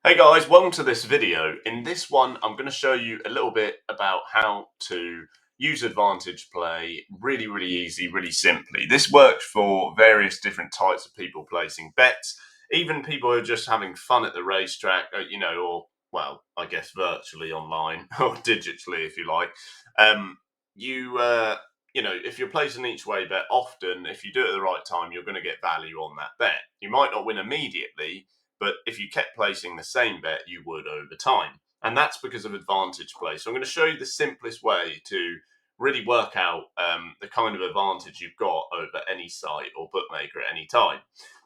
Hey guys, welcome to this video. In this one, I'm going to show you a little bit about how to use advantage play really easy, really simply. This works for various different types of people placing bets, even people who are just having fun at the racetrack, or, well, I guess virtually online or digitally, if you like. Um, you, uh, if you're placing each way bet often, if you do it at the right time, you're going to get value on that bet. You might not win immediately, but if you kept placing the same bet, you would over time. And that's because of advantage play. So I'm going to show you the simplest way to really work out the kind of advantage you've got over any site or bookmaker at any time.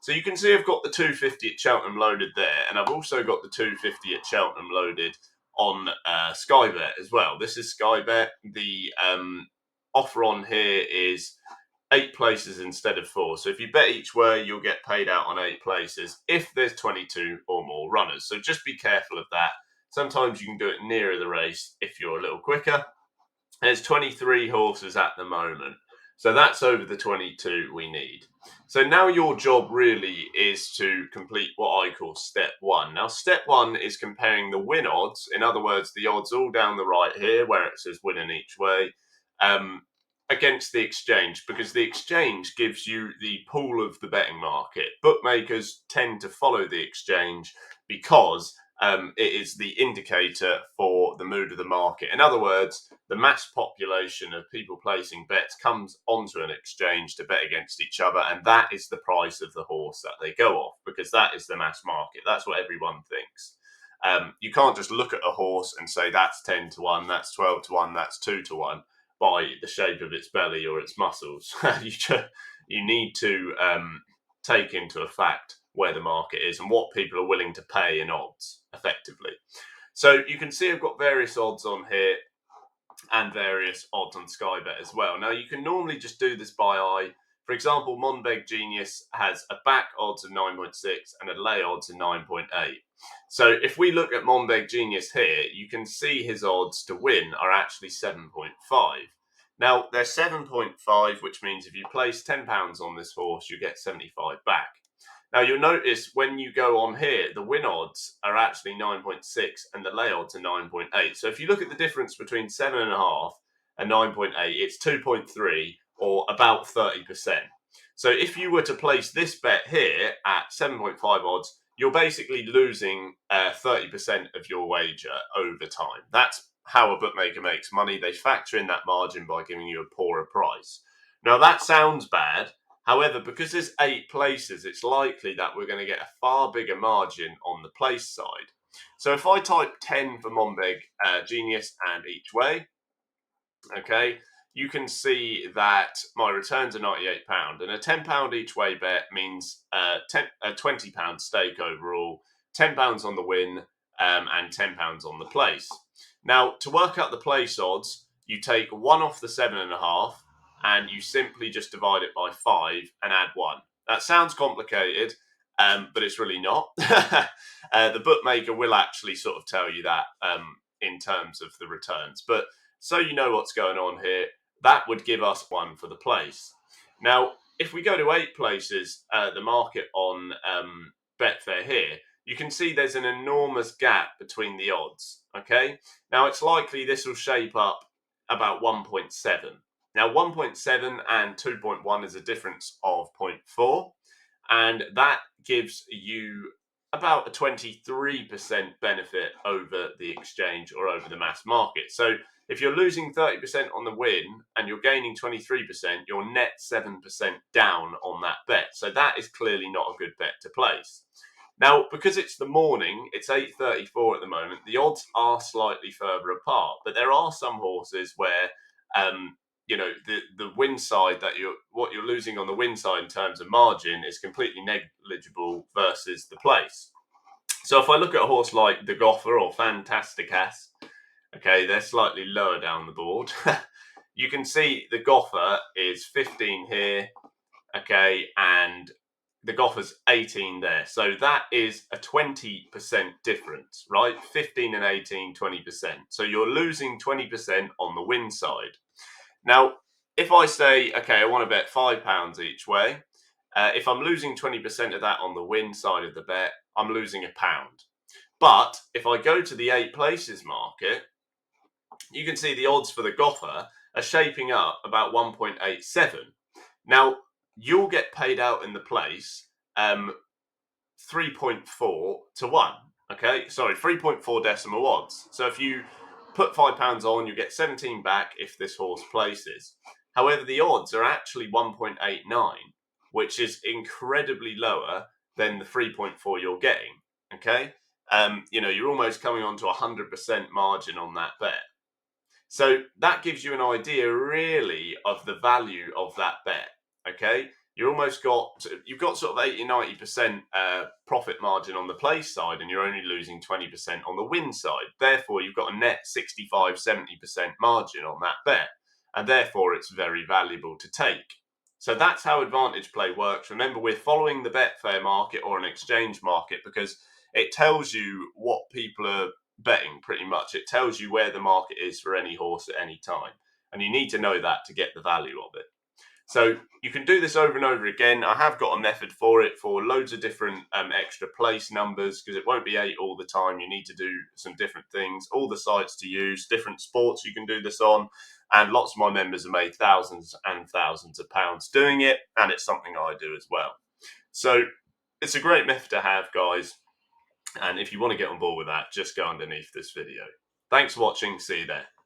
So you can see I've got the 250 at Cheltenham loaded there, and I've also got the 250 at Cheltenham loaded on Sky Bet as well. This is Sky Bet. The offer on here is 8 places instead of 4. So if you bet each way, you'll get paid out on 8 places if there's 22 or more runners. So just be careful of that. Sometimes you can do it nearer the race if you're a little quicker. There's 23 horses at the moment. So that's over the 22 we need. So now your job really is to complete what I call step one. Now, step one is comparing the win odds. In other words, the odds all down the right here where it says winning each way, against the exchange, because the exchange gives you the pool of the betting market. Bookmakers tend to follow the exchange because it is the indicator for the mood of the market. In other words, the mass population of people placing bets comes onto an exchange to bet against each other, and that is the price of the horse that they go off, because that is the mass market. That's what everyone thinks. You can't just look at a horse and say that's 10 to 1, that's 12 to 1, that's 2 to 1 by the shape of its belly or its muscles. You need to take into effect where the market is and what people are willing to pay in odds effectively. So you can see I've got various odds on here and various odds on Sky Bet as well. Now you can normally just do this by eye. For example, Monbeg Genius has a back odds of 9.6 and a lay odds of 9.8. So if we look at Monbeg Genius here, you can see his odds to win are actually 7.5. Now they're 7.5, which means if you place £10 on this horse, you get 75 back. Now you'll notice when you go on here, the win odds are actually 9.6 and the lay odds are 9.8. So if you look at the difference between 7.5 and 9.8, it's 2.3 or about 30%. So if you were to place this bet here at 7.5 odds, you're basically losing 30% of your wager over time. That's how a bookmaker makes money. They factor in that margin by giving you a poorer price. Now that sounds bad. However, because there's 8 places, it's likely that we're going to get a far bigger margin on the place side. So if I type 10 for Monbeg Genius and each way, okay, you can see that my returns are £98, and a £10 each way bet means a £20 stake overall, £10 on the win, and £10 on the place. Now, to work out the place odds, you take 1 off the 7.5, and you simply just divide it by 5 and add 1. That sounds complicated, but it's really not. The bookmaker will actually sort of tell you that in terms of the returns. But so you know what's going on here, that would give us 1 for the place. Now, if we go to 8 places, the market on Betfair here, you can see there's an enormous gap between the odds, okay? Now, it's likely this will shape up about 1.7. Now, 1.7 and 2.1 is a difference of 0.4, and that gives you about a 23% benefit over the exchange or over the mass market. So if you're losing 30% on the win and you're gaining 23%, you're net 7% down on that bet. So that is clearly not a good bet to place. Now, because it's the morning, it's 8:34 at the moment, the odds are slightly further apart, but there are some horses where the win side what you're losing on the win side in terms of margin is completely negligible versus the place. So if I look at a horse like the Goffer or Fantasticas, okay, they're slightly lower down the board. You can see the Goffer is 15 here, okay, and the Goffer's 18 there. So that is a 20% difference, right? 15 and 18, 20%. So you're losing 20% on the win side. Now, if I say, okay, I want to bet £5 each way, if I'm losing 20% of that on the win side of the bet, I'm losing £1. But if I go to the 8 places market, you can see the odds for the Gotha are shaping up about 1.87. Now, you'll get paid out in the place 3.4 to 1. Okay, sorry, 3.4 decimal odds. So if you put £5 on, you get 17 back if this horse places. However, the odds are actually 1.89, which is incredibly lower than the 3.4 you're getting. Okay, you're almost coming on to 100% margin on that bet. So that gives you an idea really of the value of that bet. Okay. You've got sort of 80-90% profit margin on the play side, and you're only losing 20% on the win side. Therefore, you've got a net 65-70% margin on that bet, and therefore it's very valuable to take. So that's how advantage play works. Remember, we're following the Betfair market or an exchange market because it tells you what people are betting. Pretty much it tells you where the market is for any horse at any time, and you need to know that to get the value of it. So you can do this over and over again. I have got a method for it for loads of different extra place numbers, because it won't be 8 all the time. You need to do some different things, all the sites to use, different sports you can do this on, and lots of my members have made thousands and thousands of pounds doing it, and it's something I do as well. So it's a great method to have, guys. And if you want to get on board with that, just go underneath this video. Thanks for watching. See you there.